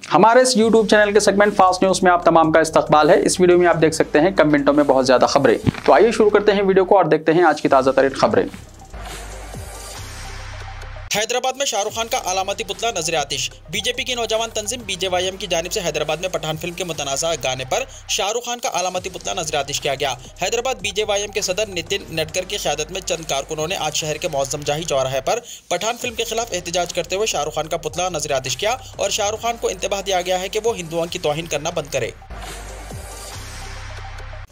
हमारे इस YouTube channel के सेगमेंट फास्ट न्यूज में आप तमाम का इस्तकबाल है। इस वीडियो में आप देख सकते हैं कम मिनटों में बहुत ज्यादा खबरें। तो आइए शुरू करते हैं वीडियो को और देखते हैं आज की ताजा तरीन खबरें। हैदराबाद में शाहरुख खान का अलामती पुतला नजर आतिश। बीजेपी की नौजवान तंजीम BJYM की जानिब से हैदराबाद में पठान फिल्म के मुतनाज़ा गाने पर शाहरुख खान का अलामती पुतला नजर आतिश किया गया। हैदराबाद BJYM के सदर नितिन नटकर की क़यादत में चंद कारकुनों ने आज शहर के मौज़म जाही चौराहे पर पठान फिल्म के खिलाफ एहतजाज करते हुए शाहरुख खान का पुतला नजर आतिश किया और शाहरुख खान को इंतबाह दिया गया है कि वो हिंदुओं की तौहीन करना बंद करे।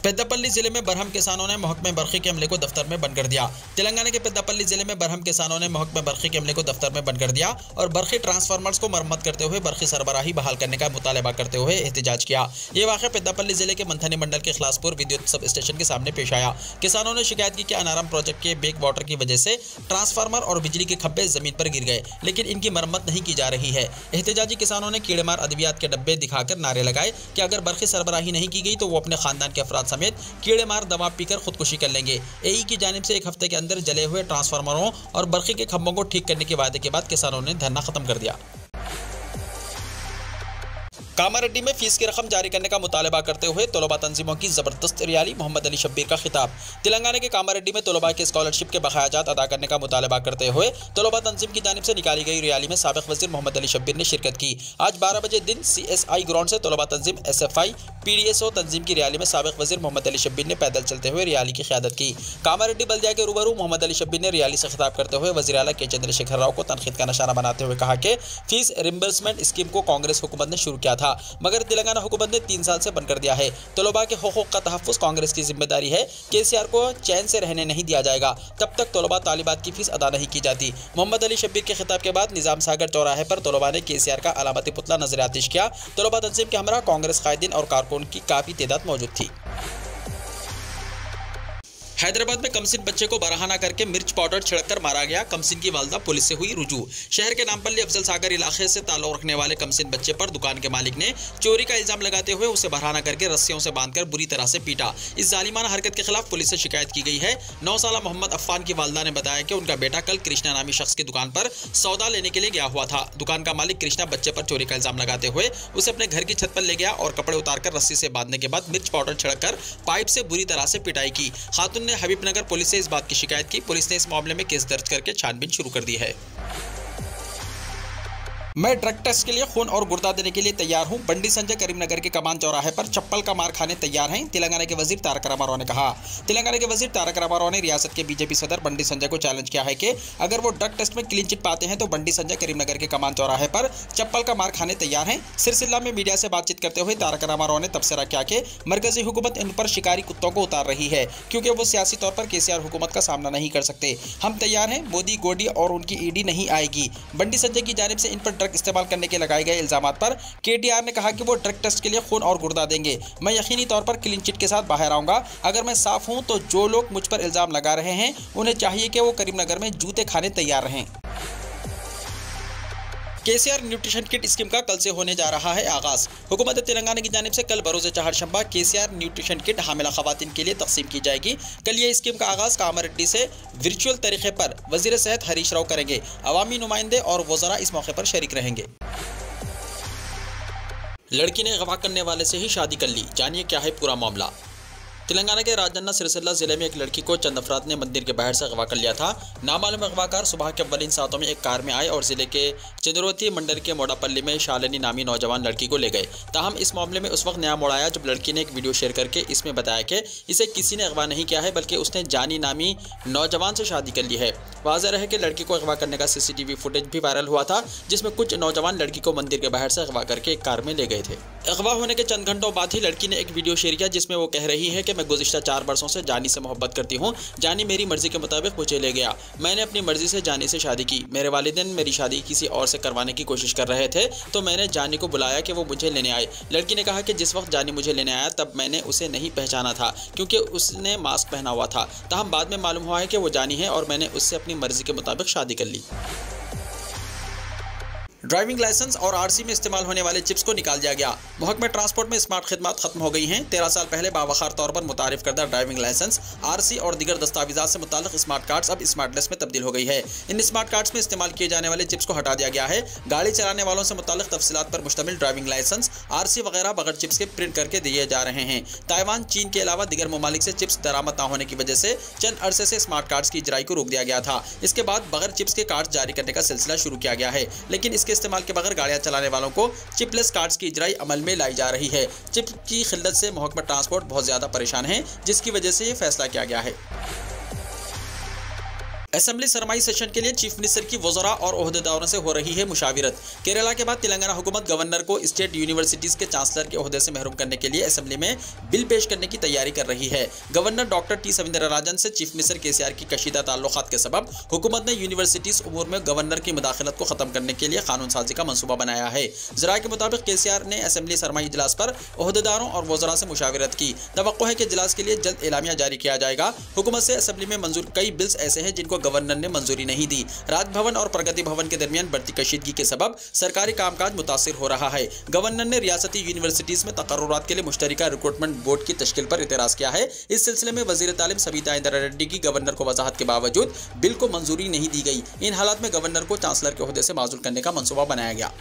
पेद्दापल्ली जिले में बरहम किसानों ने महकमे बरखी के अमले को दफ्तर में बंद कर दिया। तेलंगाना के पेद्दापल्ली जिले में बरहम किसानों ने महकमे बरखी के अमले को दफ्तर में बंद कर दिया और बरखी ट्रांसफार्मर्स को मरम्मत करते हुए बरखी सरबराही बहाल करने का मुतालबा करते हुए एहतजाज किया। ये वाक़या पेद्दापल्ली जिले के मंथनी मंडल के खलासपुर विद्युत सब स्टेशन के सामने पेश आया। किसानों ने शिकायत की कि अनारम प्रोजेक्ट के बैक वाटर की वजह से ट्रांसफार्मर और बिजली के खंभे जमीन पर गिर गए, लेकिन इनकी मरम्मत नहीं की जा रही है। एहतजाजी किसानों ने कीड़ेमार अद्वियात के डब्बे दिखाकर नारे लगाए कि अगर बरखी सरबराही नहीं की गई तो वो अपने खानदान के अफराद समेत कीड़ेमार दवा पीकर खुदकुशी कर लेंगे। एई की जानिब से एक हफ्ते के अंदर जले हुए ट्रांसफार्मरों और बरखी के खंभों को ठीक करने के वादे के बाद किसानों ने धरना खत्म कर दिया। कामारेड्डी में फीस की रकम जारी करने का मुतालबा करते हुए तलबा तंजीमों की जबरदस्त रैली। मोहम्मद अली शब्बीर का खिताब। तेलंगाना के कामारेड्डी में तलबा के स्कॉलरशिप के बकायाजात अदा करने का मुतालबा करते हुए तलबा तंजीम की जानिब से निकाली गई रैली में साबिक वज़ीर मोहम्मद अली शब्बीर ने शिरकत की। आज 12 बजे दिन CSI ग्राउंड से तलबा तंजीम SFI PDSO तंजीम की रैली में साबिक वज़ीर मोहम्मद अली शब्बीर ने पैदल चलते हुए रैली की क़यादत की। कामारेड्डी बल्दिया के रूबरू मोहम्मद अली शब्बीर ने रैली से खिताब करते हुए वज़ीर आला के चंद्रशेखर राव को तनकीद का निशाना बनाते हुए कहा कि फीस रिम्बर्समेंट स्कीम को कांग्रेस हुकूमत ने शुरू किया था, मगर तेलंगाना हुकूमत ने 3 साल से बंद कर दिया है। तलबा के हुकूक का तहफ़्फ़ुज़ कांग्रेस की जिम्मेदारी है। KCR को चैन से रहने नहीं दिया जाएगा तब तक तलबा तालिबात की फीस अदा नहीं की जाती। मोहम्मद अली शब्बीर के खिताब के बाद निज़ाम सागर चौराहे पर तलबा ने KCR का अलामती पुतला नजर आतिश किया। तलबा तंजीम के हमरा कांग्रेस कायदीन और कारकुन की काफ़ी तादाद मौजूद थी। हैदराबाद में कमसिन बच्चे को बरहाना करके मिर्च पाउडर छिड़ककर मारा गया। कमसिन की वालदा पुलिस से हुई रुजू। शहर के नामपल्ली अफजल सागर इलाके से ताल्लुक रखने वाले कमसिन बच्चे पर दुकान के मालिक ने चोरी का इल्जाम लगाते हुए उसे बरहाना करके रस्सियों से बांधकर बुरी तरह से पीटा। इस जालिमाना हरकत के खिलाफ पुलिस से शिकायत की गई है। 9 साला मोहम्मद अफ़ान की वालदा ने बताया कि उनका बेटा कल कृष्णा नामी शख्स की दुकान पर सौदा लेने के लिए गया हुआ था। दुकान का मालिक कृष्णा बच्चे पर चोरी का इल्जाम लगाते हुए उसे अपने घर की छत पर ले गया और कपड़े उतारकर रस्सी से बांधने के बाद मिर्च पाउडर छिड़ककर पाइप से बुरी तरह से पिटाई की। खातून ने हबीबनगर पुलिस से इस बात की शिकायत की। पुलिस ने इस मामले में केस दर्ज करके छानबीन शुरू कर दी है। मैं ड्रग टेस्ट के लिए खून और गुर्दा देने के लिए तैयार हूं। बंडी संजय करीमनगर के कमान चौराहे पर चप्पल का मार खाने तैयार हैं, तेलंगाना के वजीर तारक रामाराव ने कहा। तेलंगाना के वजीर तारक रामाराव ने रियासत के BJP सदर बंडी संजय को चैलेंज किया है कि अगर वो ड्रग टेस्ट में क्लीन चिट पाते हैं तो बंडी संजय करीमनगर के कमान चौराहे पर चप्पल का मार खाने तैयार हैं। सिरसिल्ला में मीडिया से बातचीत करते हुए तारक रामाराव ने तबसरा किया कि मरकजी हुकूमत इन पर शिकारी कुत्तों को उतार रही है क्योंकि वो सियासी तौर पर KCR हुकूमत का सामना नहीं कर सकते। हम तैयार हैं, मोदी गोडी और उनकी ED नहीं आएगी। बंडी संजय की जानिब से इन पर ड्रग इस्तेमाल करने के लगाए गए इल्जामात पर KTR ने कहा कि वो ड्रग टेस्ट के लिए खून और गुर्दा देंगे। मैं यकीनी तौर पर क्लीन चिट के साथ बाहर आऊंगा। अगर मैं साफ हूं तो जो लोग मुझ पर इल्जाम लगा रहे हैं उन्हें चाहिए कि वो करीमनगर में जूते खाने तैयार रहें। KCR न्यूट्रिशन किट स्कीम का कल से होने जा रहा है आगाज। हुकूमत तेलंगाना की जानिब से कल बरोज़ चहारशंबा KCR न्यूट्रिशन किट हामिला खवातीन के लिए तकसीम की जाएगी। कल ये स्कीम का आगाज कामारेड्डी से वर्चुअल तरीके पर वज़ीर सेहत हरीश राव करेंगे। अवामी नुमाइंदे और वज़रा इस मौके पर शरीक रहेंगे। लड़की ने अगवा करने वाले से ही शादी कर ली, जानिए क्या है पूरा मामला। तेलंगाना के राजन्ना सिरसिल्ला जिले में एक लड़की को चंद अफराद ने मंदिर के बाहर से अगवा कर लिया था। नामालूम अगवाकार सुबह के अव्वलीन सातों में एक कार में आए और जिले के चंद्रोती मंडल के मोडापल्ली में शालिनी नामी नौजवान लड़की को ले गए। ताहम इस मामले में उस वक्त नया मोड़ आया जब लड़की ने एक वीडियो शेयर करके इसमें बताया कि इसे किसी ने अगवा नहीं किया है बल्कि उसने जानी नामी नौजवान से शादी कर ली है। वाज़ेह रहे कि लड़की को अगवा करने का CCTV फुटेज भी वायरल हुआ था जिसमें कुछ नौजवान लड़की को मंदिर के बाहर से अगवा करके एक कार में ले गए थे। अगवा होने के चंद घंटों बाद ही लड़की ने एक वीडियो शेयर किया जिसमें वो कह रही है कि मैं गुज़िश्ता 4 वर्षों से जानी से मोहब्बत करती हूँ। जानी मेरी मर्जी के मुताबिक मुझे ले गया। मैंने अपनी मर्जी से जानी से शादी की। मेरे वालिदैन मेरी शादी किसी और से करवाने की कोशिश कर रहे थे तो मैंने जानी को बुलाया कि वो मुझे लेने आए। लड़की ने कहा कि जिस वक्त जानी मुझे लेने आया तब मैंने उसे नहीं पहचाना था क्योंकि उसने मास्क पहना हुआ था। ताहम बाद में मालूम हुआ है कि वो जानी है और मैंने उससे अपनी मर्जी के मुताबिक शादी कर ली। ड्राइविंग लाइसेंस और आरसी में इस्तेमाल होने वाले चिप्स को निकाल दिया गया। महकमे ट्रांसपोर्ट में स्मार्ट खिदमत खत्म हो गई हैं। 13 साल पहले बावखार तौर पर मुतारिफ करदा ड्राइविंग लाइसेंस, आरसी और दीगर दस्तावेज़ात से मुताल्लिक स्मार्ट कार्ड्स अब स्मार्टलेस में तब्दील हो गई है। इन स्मार्ट कार्ड्स में इस्तेमाल किए जाने वाले चिप्स को हटा दिया गया है। गाड़ी चलाने वालों से मुताल्लिक तफसीलात पर मुश्तमिल ड्राइविंग लाइसेंस, आरसी वगैरह बगैर चिप्स के प्रिंट करके दिए जा रहे हैं। ताइवान, चीन के अलावा दीगर ममालिक से चिप्स दरामद न होने की वजह से चंद अरसे से स्मार्ट कार्ड्स की इजराई को रोक दिया गया था। इसके बाद बगैर चिप्स के कार्ड जारी करने का सिलसिला शुरू किया गया है, लेकिन इसके इस्तेमाल के बगैर गाड़ियां चलाने वालों को चिपलेस कार्ड्स की इजराई अमल में लाई जा रही है। चिप की खिल्लत से महकमा ट्रांसपोर्ट बहुत ज्यादा परेशान है, जिसकी वजह से ये फैसला किया गया है। असेंबली सरमाई सेशन के लिए चीफ मिनिस्टर की वज़रा और ओहदेदारों से हो रही है मुशाविरत। केरला के बाद तेलंगाना हुकूमत गवर्नर को स्टेट यूनिवर्सिटीज़ के चांसलर के ओहदे से महरूम करने के लिए असेंबली में बिल पेश करने की तैयारी कर रही है। गवर्नर डॉक्टर टी सविंदराराजन से चीफ मिनिस्टर केसीआर की कशीदा ताल्लुकात के सबब हुकूमत ने यूनिवर्सिटीज़ उमूर में गवर्नर की मुदाखलत को ख़त्म करने के लिए कानून साजी का मनसूबा बनाया है। ज़राए के मुताबिक केसीआर ने असेंबली सरमाई इजलास पर ओहदेदारों और वज़रा से मुशाविरत की। तवक्को है कि इजलास के लिए जल्द एलामिया जारी किया जाएगा। हुकूमत से असेंबली में मंजूर कई बिल्स ऐसे हैं जिनको गवर्नर ने मंजूरी नहीं दी। राजभवन और प्रगति भवन के दरमियान बढ़ती कशीदगी के सबब सरकारी कामकाज मुतासिर हो रहा है। गवर्नर ने रियासती यूनिवर्सिटीज में तकर्रुरात के लिए मुश्तरका रिक्रूटमेंट बोर्ड की तश्कील पर इतराज़ किया है। इस सिलसिले में वज़ीर तालीम सविता इंदिरा रेड्डी की गवर्नर को वजाहत के बावजूद बिल को मंजूरी नहीं दी गई। इन हालात में गवर्नर को चांसलर के ओहदे से माजूल करने का मनसूबा बनाया गया।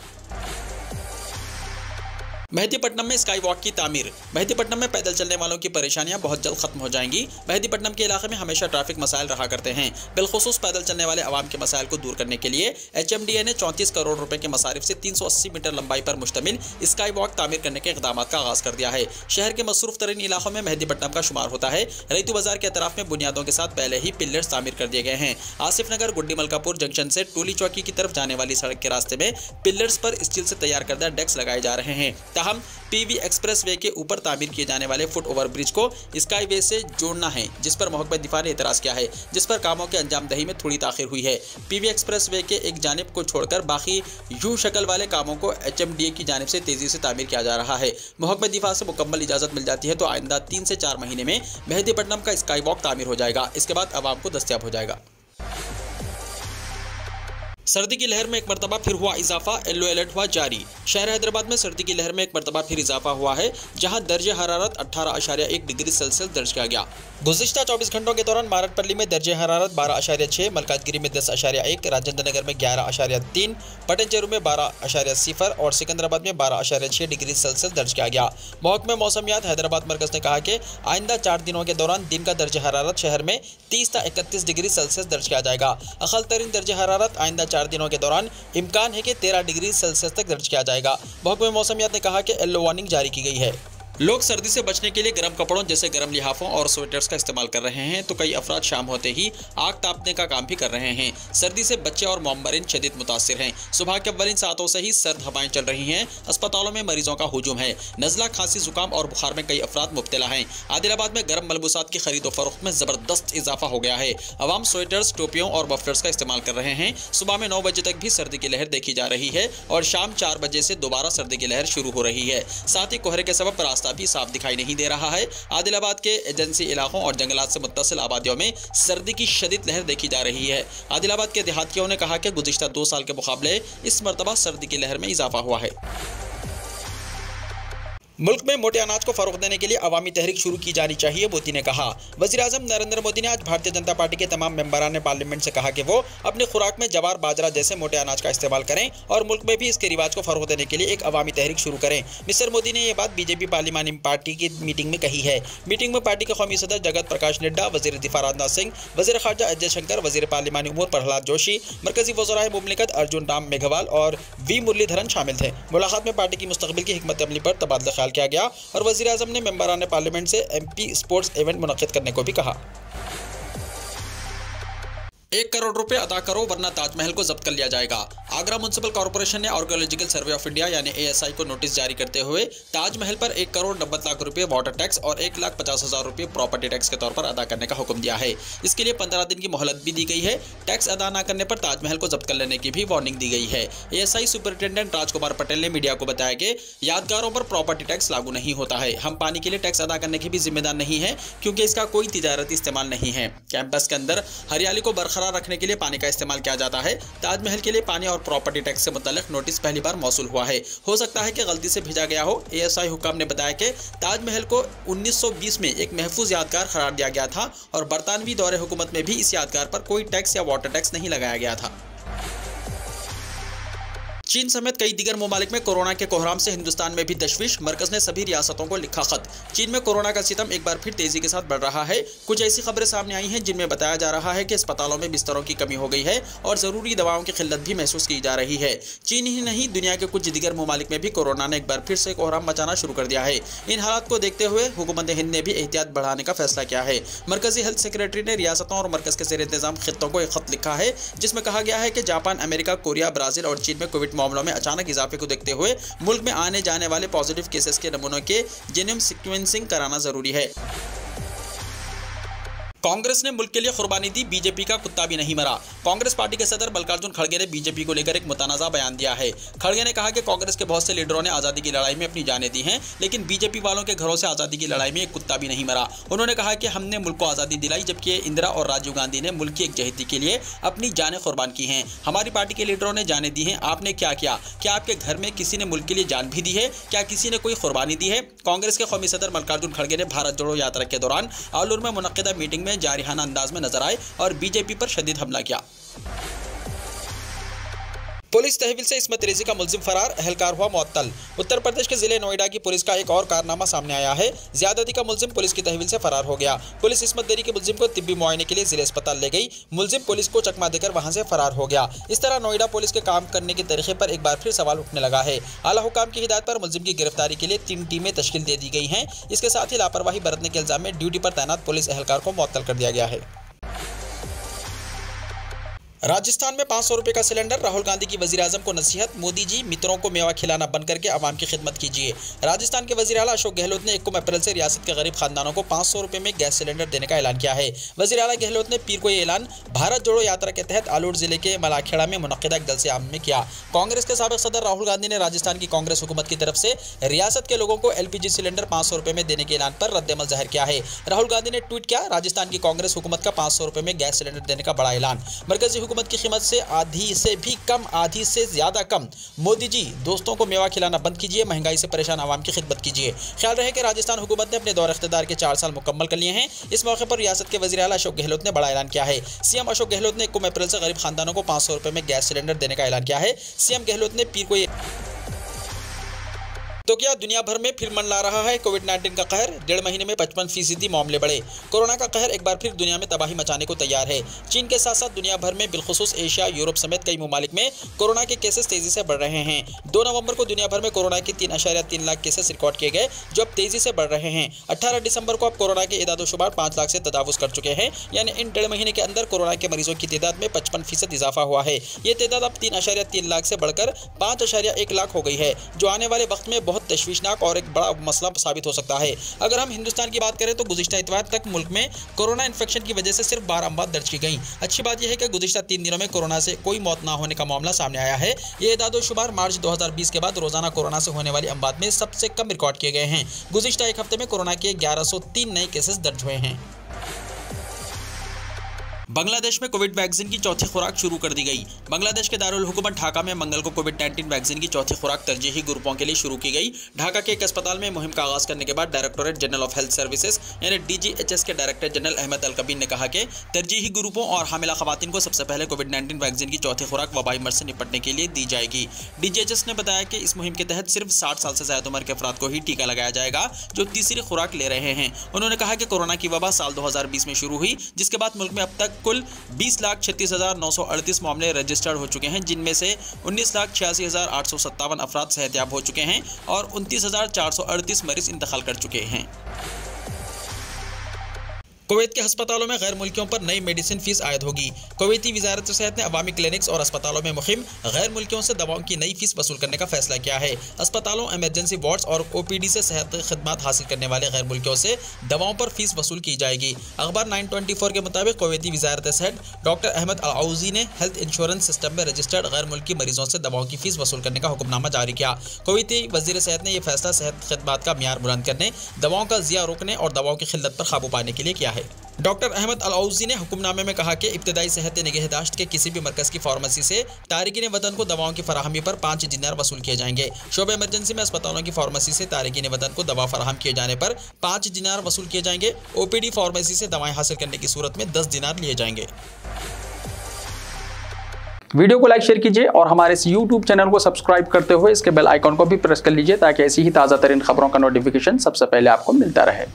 मेहदीपट्टनम में स्काई वॉक की तामीर। मेहदीपट्टनम में पैदल चलने वालों की परेशानियां बहुत जल्द खत्म हो जाएंगी। मेहदीपट्टनम के इलाके में हमेशा ट्रैफिक मसाइल रहा करते हैं। बिलखुसूस पैदल चलने वाले आवाम के मसाइल को दूर करने के लिए HMDA ने 34 करोड़ रुपए के मसारिफ से 380 मीटर लंबाई पर मुश्तमिल स्काई वॉक तामीर करने के इक़दामात का आगाज कर दिया है। शहर के मसरूफ तरीन इलाकों में मेहदीपट्टनम का शुमार होता है। रईतू बाजार के अतराफ में बुनियादों के साथ पहले ही पिल्लर्स तामीर कर दिए गए हैं। आसिफ नगर गुड्डी मलकापुर जंक्शन से टोली चौकी की तरफ जाने वाली सड़क के रास्ते में पिल्लर्स पर स्टील से तैयार करदा डेक्स लगाए जा रहे हैं। ताहम PV एक्सप्रेस वे के ऊपर तामीर किए जाने वाले फुट ओवर ब्रिज को स्काई वे से जोड़ना है, जिस पर महकमा दिफा ने एतराज़ किया है, जिस पर कामों के अंजाम दही में थोड़ी ताखिर हुई है। PV एक्सप्रेस वे के एक जानिब को छोड़कर बाकी यू शक्ल वाले कामों को HMDA की जानिब से तेजी से तामीर किया जा रहा है। महकमा दिफा से मुकम्मल इजाज़त मिल जाती है तो आइंदा 3 से 4 महीने में मेहदीपट्टनम का स्काई वॉक तामीर हो जाएगा। इसके बाद आवाम को दस्तयाब हो जाएगा। सर्दी की लहर में एक मरतबा फिर हुआ इजाफा, येलो अलर्ट हुआ जारी। शहर हैदराबाद में सर्दी की लहर में एक मरतबा फिर इजाफा हुआ है, जहां दर्जे हरारत 18.1 डिग्री सेल्सियस दर्ज किया गया। गुज़िश्ता 24 घंटों के दौरान मारटपल्ली में दर्जे हरारत 12.6, मलकाजगिरी में 10.1, राजेंद्र नगर में 11.3, पटनचेरू में 12.0 और सिकंदराबाद में 12.6 डिग्री सेल्सियस दर्ज किया गया। महकमे मौसमियात हैदराबाद मरकज़ ने कहा कि आइंदा 4 दिनों के दौरान दिन का दर्जे हरारत शहर में 30 से 31 डिग्री सेल्सियस दर्ज किया जाएगा। अक़ल तरीन दर्जे हरारत आइंदा 4 दिनों के दौरान इम्कान है कि 13 डिग्री सेल्सियस तक दर्ज किया जाएगा। महकमे मौसमियात ने कहा कि येलो वार्निंग जारी की गई है। लोग सर्दी से बचने के लिए गर्म कपड़ों जैसे गर्म लिहाफों और स्वेटर्स का इस्तेमाल कर रहे हैं, तो कई अफराद शाम होते ही आग तापने का काम भी कर रहे हैं। सर्दी से बच्चे और मोमबरीन शदीद मुतासिर हैं। सुबह के अव्वलिन सातों से ही सर्द हवाएं चल रही हैं। अस्पतालों में मरीजों का हुजूम है। नज़ला, खांसी, जुकाम और बुखार में कई अफराद मुब्तला हैं। आदिलाबाद में गर्म मलबूसात की खरीदो फरोख्त में ज़बरदस्त इजाफा हो गया है। अवाम स्वेटर्स, टोपियों और मफलर्स का इस्तेमाल कर रहे हैं। सुबह में 9 बजे तक भी सर्दी की लहर देखी जा रही है और शाम 4 बजे से दोबारा सर्दी की लहर शुरू हो रही है। साथ ही कोहरे के सबब रास्ता भी साफ दिखाई नहीं दे रहा है। आदिलाबाद के एजेंसी इलाकों और जंगलात से मुत्तसिल आबादियों में सर्दी की शदीद लहर देखी जा रही है। आदिलाबाद के देहातियों ने कहा कि गुज़िश्ता 2 साल के मुकाबले इस मरतबा सर्दी की लहर में इजाफा हुआ है। मुल्क में मोटे अनाज को फरोग देने के लिए अवामी तहरीक शुरू की जानी चाहिए, मोदी ने कहा। वज़ीर-ए-आज़म नरेंद्र मोदी ने आज भारतीय जनता पार्टी के तमाम मेंबरान पार्लियामेंट से कहा कि वो अपनी खुराक में जवार, बाजरा जैसे मोटे अनाज का इस्तेमाल करें और मुल्क में भी इसके रिवाज को फरोग देने के लिए एक अवामी तहरीक शुरू करें। मिस्टर मोदी ने यह बात बीजेपी पार्लिमानी पार्टी की मीटिंग में कही है। मीटिंग में पार्टी के कौमी सदर जगत प्रकाश नड्डा, वज़ीर दिफा राजनाथ सिंह, वज़ीर ख़ारजा अजय शंकर, वज़ीर पार्लिमानी उमूर प्रहलाद जोशी, मरकजी वज़राए मुमलिकत अर्जुन राम मेघवाल और V मुरलीधरन शामिल थे। मुलाकात में पार्टी की मुस्तक़बिल की हिकमत अमली पर तबादला ख्याल किया गया और वज़ीर-ए-आज़म ने मेंबरान पार्लियामेंट से MP स्पोर्ट्स इवेंट मुनक़्क़िद करने को भी कहा। 1 करोड़ रुपए अदा करो वरना ताजमहल को जब्त कर लिया जाएगा। आगरा म्युनिसिपल कॉर्पोरेशन ने आर्कियोलॉजिकल सर्वे ऑफ इंडिया यानी ASI को नोटिस जारी करते हुए ताजमहल पर 1 करोड़ 90 लाख रुपए वाटर टैक्स और 1,50,000 रुपए प्रॉपर्टी टैक्स के तौर पर अदा करने का हुक्म दिया है। इसके लिए 15 दिन की मोहलत भी दी गई है। टैक्स अदा न करने पर ताजमहल को जब्त कर लेने की भी वार्निंग दी गई है। ASI सुपरिटेंडेंट राजकुमार पटेल ने मीडिया को बताया कि यादगारों पर प्रॉपर्टी टैक्स लागू नहीं होता है। हम पानी के लिए टैक्स अदा करने के भी जिम्मेदार नहीं है, क्योंकि इसका कोई तिजारती इस्तेमाल नहीं है। कैंपस के अंदर हरियाली को बरकरार बरकरार रखने के लिए पानी का इस्तेमाल किया जाता है। ताजमहल के लिए पानी और प्रॉपर्टी टैक्स से मुतल्लिक नोटिस पहली बार मौसूल हुआ है। हो सकता है कि गलती से भेजा गया हो। ASI हुकाम ने बताया कि ताजमहल को 1920 में एक महफूज यादगार करार दिया गया था और बरतानवी दौरे हुकूमत में भी इस यादगार पर कोई टैक्स या वाटर टैक्स नहीं लगाया गया था। चीन समेत कई दीगर ममालिक में कोरोना के कोहराम से हिंदुस्तान में भी तशवीश। मरकज ने सभी रियासतों को लिखा खत। चीन में कोरोना का सितम एक बार फिर तेजी के साथ बढ़ रहा है। कुछ ऐसी खबरें सामने आई हैं जिनमें बताया जा रहा है कि अस्पतालों में बिस्तरों की कमी हो गई है और जरूरी दवाओं की किल्लत भी महसूस की जा रही है। चीन ही नहीं, दुनिया के कुछ दीगर ममालिक में भी कोरोना ने एक बार फिर से कोहराम मचाना शुरू कर दिया है। इन हालात को देखते हुए हुकूमत हिंद ने भी एहतियात बढ़ाने का फैसला किया है। मरकजी हेल्थ सेक्रेटरी ने रियासतों और मरकज के ज़ेर इंतजाम खित्तों को एक खत लिखा है जिसमें कहा गया है कि जापान, अमेरिका, कोरिया, ब्राजील और चीन में कोविड मामलों में अचानक इजाफे को देखते हुए मुल्क में आने जाने वाले पॉजिटिव केसेस के नमूनों के जीनोम सीक्वेंसिंग कराना जरूरी है। कांग्रेस ने मुल्क के लिए कुर्बानी दी, बीजेपी का कुत्ता भी नहीं मरा। कांग्रेस पार्टी के सदर मल्लिकार्जुन खड़गे ने बीजेपी को लेकर एक मुतनाज़ा बयान दिया है। खड़गे ने कहा कि कांग्रेस के बहुत से लीडरों ने आज़ादी की लड़ाई में अपनी जानें दी हैं, लेकिन बीजेपी वालों के घरों से आज़ादी की लड़ाई में एक कुत्ता भी नहीं मरा। उन्होंने कहा कि हमने मुल्क को आज़ादी दिलाई, जबकि इंदिरा और राजीव गांधी ने मुल्क की एकजहती के लिए अपनी जानें कुर्बान की हैं। हमारी पार्टी के लीडरों ने जानें दी हैं। आपने क्या किया? क्या आपके घर में किसी ने मुल्क के लिए जान भी दी है? क्या किसी ने कोई कुर्बानी दी है? कांग्रेस के कौमी सदर मल्लिकार्जुन खड़गे ने भारत जोड़ो यात्रा के दौरान आलूर में मुनक्किदा मीटिंग में जारिहाना अंदाज में नजर आए और बीजेपी पर शदीद हमला किया। पुलिस तहवील से इस्मत रेजी का मुल्जिम फरार, एहलकार हुआ मुअत्तल। उत्तर प्रदेश के जिले नोएडा की पुलिस का एक और कारनामा सामने आया है। ज्यादती का मुल्जिम पुलिस की तहवील से फरार हो गया। पुलिस इस्मत देरी के मुल्जिम को तिब्बी मुआयने के लिए जिले अस्पताल ले गई। मुल्जिम पुलिस को चकमा देकर वहां से फरार हो गया। इस तरह नोएडा पुलिस के काम करने के तरीके पर एक बार फिर सवाल उठने लगा है। आला हुकाम की हिदायत पर मुल्जिम की गिरफ्तारी के लिए 3 टीमें तश्कील दे दी गई हैं। इसके साथ ही लापरवाही बरतने के इल्जाम में ड्यूटी पर तैनात पुलिस एहलकार को मुअत्तल कर दिया गया है। राजस्थान में 500 रुपये का सिलेंडर, राहुल गांधी की वजीर आजम को नसीहत। मोदी जी, मित्रों को मेवा खिलाना बंद करके आवाम की खिदमत कीजिए। राजस्थान के वजीर आला अशोक गहलोत ने 1 अप्रैल से रियासत के गरीब खानदानों को 500 रुपये में गैस सिलेंडर देने का ऐलान किया है। वजीर आला गहलोत ने पीर को ये ऐलान भारत जोड़ो यात्रा के तहत आलूर जिले के मलाखेड़ा में मुनक्किदा एक जलसे आम में किया। कांग्रेस के साबिक सदर राहुल गांधी ने राजस्थान की कांग्रेस हुकूमत की तरफ से रियासत के लोगों को LPG सिलेंडर 500 रुपये में देने के ऐलान पर रद्दमल जाहिर किया है। राहुल गांधी ने ट्वीट किया, राजस्थान की कांग्रेस हुकूमत का 500 रुपये में गैस सिलेंडर देने का बड़ा ऐलान। मरकजी हुकूमत की कीमत से आधी से भी कम, आधी से ज्यादा कम। मोदी जी, दोस्तों को मेवा खिलाना बंद कीजिए, महंगाई से परेशान आवाम की खिदमत कीजिए। ख्याल रहे कि राजस्थान हुकूमत ने अपने दौर इख्तिदार के 4 साल मुकम्मल कर लिए हैं। इस मौके पर रियासत के वज़ीर आला अशोक गहलोत ने बड़ा ऐलान किया है। सीएम अशोक गहलोत ने 1 अप्रैल से गरीब खानदानों को 500 रुपये में गैस सिलेंडर देने का ऐलान किया है। सीएम गहलोत ने पीर को तो क्या दुनिया भर में फिर मंडरा रहा है कोविड-19 का कहर। 1.5 महीने में 55% मामले बढ़े। कोरोना का कहर एक बार फिर दुनिया में तबाही मचाने को तैयार है। चीन के साथ साथ दुनिया भर में बिलखुसूस एशिया, यूरोप समेत कई ममालिक में कोरोना के केसेस तेजी से बढ़ रहे हैं। 2 नवंबर को दुनिया भर में कोरोना के 3.3 लाख केसेस रिकॉर्ड किए गए, जो अब तेजी से बढ़ रहे हैं। 18 दिसंबर को अब कोरोना के इदाद-ओ-शुमार 5 लाख से तजावुज कर चुके हैं। यानी इन 1.5 महीने के अंदर कोरोना के मरीजों की तादाद में 55% इजाफा हुआ है। ये तादाद अब 3.3 लाख से बढ़कर 5.1 लाख हो गई है, जो आने वाले वक्त में बहुत तशवीशनाक और एक बड़ा मसला साबित हो सकता है। अगर हम हिंदुस्तान की बात करें तो गुज़िश्ता इतवार तक मुल्क में कोरोना इन्फेक्शन की वजह से सिर्फ 12 अमवात दर्ज की गई। अच्छी बात यह है कि गुज़िश्ता 3 दिनों में कोरोना से कोई मौत ना होने का मामला सामने आया है। ये इदाद-ओ-शुमार मार्च 2020 के बाद रोजाना कोरोना से होने वाली अमवात में सबसे कम रिकॉर्ड किए गए हैं। गुज़िश्ता एक हफ्ते में कोरोना के 1103 नए केसेस दर्ज हुए हैं। बांग्लादेश में कोविड वैक्सीन की चौथी खुराक शुरू कर दी गई। बांग्लादेश के दारुल हुकूमत ढाका में मंगल को कोविड-19 वैक्सीन की चौथी खुराक तरजीही ग्रुपों के लिए शुरू की गई। ढाका के एक अस्पताल में मुहिम का आगाज करने के बाद directorate general of health services यानी DGHS के डायरेक्टर जनरल अहमद अल कबीर ने कहा कि तरजीही ग्रुपों और हामिला खवातीन को सबसे पहले कोविड-19 वैक्सीन की चौथी खुराक वबाई मर्ज से निपटने के लिए दी जाएगी। DGHS ने बताया कि इस मुहिम के तहत सिर्फ 60 साल से ज्यादा उम्र के अफराद को ही टीका लगाया जाएगा, जो तीसरी खुराक ले रहे हैं। उन्होंने कहा कि कोरोना की वबा साल 2020 में शुरू हुई, जिसके बाद मुल्क में अब तक कुल 20,36,938 मामले रजिस्टर्ड हो चुके हैं, जिनमें से 19,86,857 अफराद सेहतयाब हो चुके हैं और 29,438 मरीज इंतकाल कर चुके हैं। कुवैत के अस्पतालों में गैर मुल्कियों पर नई मेडिसिन फीस आयद होगी। कुवैती वजारत सेहत ने अवामी क्लिनिक्स और अस्पतालों में मुहिम गैर मुल्कियों से दवाओं की नई फीस वसूल करने का फैसला किया है। अस्पतालों, इमरजेंसी वार्ड्स और OPD से सेहत खदमात हासिल करने वाले गैर मुल्कियों से दवाओं पर फीस वसूल की जाएगी। अखबार 924 के मुताबिक कुवैती वजारत सेहत डॉक्टर अहमद अल-आउजी ने हेल्थ इंश्योरेंस सिस्टम में रजिस्टर्ड गैर मुल्की मरीजों से दवाओं की फीस वसूल करने का हुक्मनामा जारी किया। कुवैती वजीर सेहत ने यह फैसला सेहत खदमात का मियार बुलंद करने, दवाओं का ज़िया रोकने और दवाओं की किल्लत पर काबू पाने के लिए किया है। जाएंगे। डॉक्टर अहमद अलऔजी ने हुक्मनामे में कहा कि इब्तदाई सेहत निगहदाश्त के किसी भी मरकज़ की फार्मेसी से तारिकीन वतन को दवाओं की फराहमी पर 5 दिनार वसूल किए जाएंगे। शोबे इमरजेंसी में अस्पतालों की फार्मेसी से तारिकीन वतन को दवा फराहम किए जाने पर 5 दिनार वसूल किए जाएंगे। OPD फार्मेसी से दवाएं हासिल करने की सूरत में 10 दिनार लिए जाएंगे। वीडियो को लाइक शेयर कीजिए और हमारे इस YouTube चैनल को सब्सक्राइब करते हुए इसके बेल आइकॉन को भी प्रेस कर लीजिए ताकि ऐसी ही ताज़ा तरीन खबरों का नोटिफिकेशन सबसे पहले आपको मिलता रहे।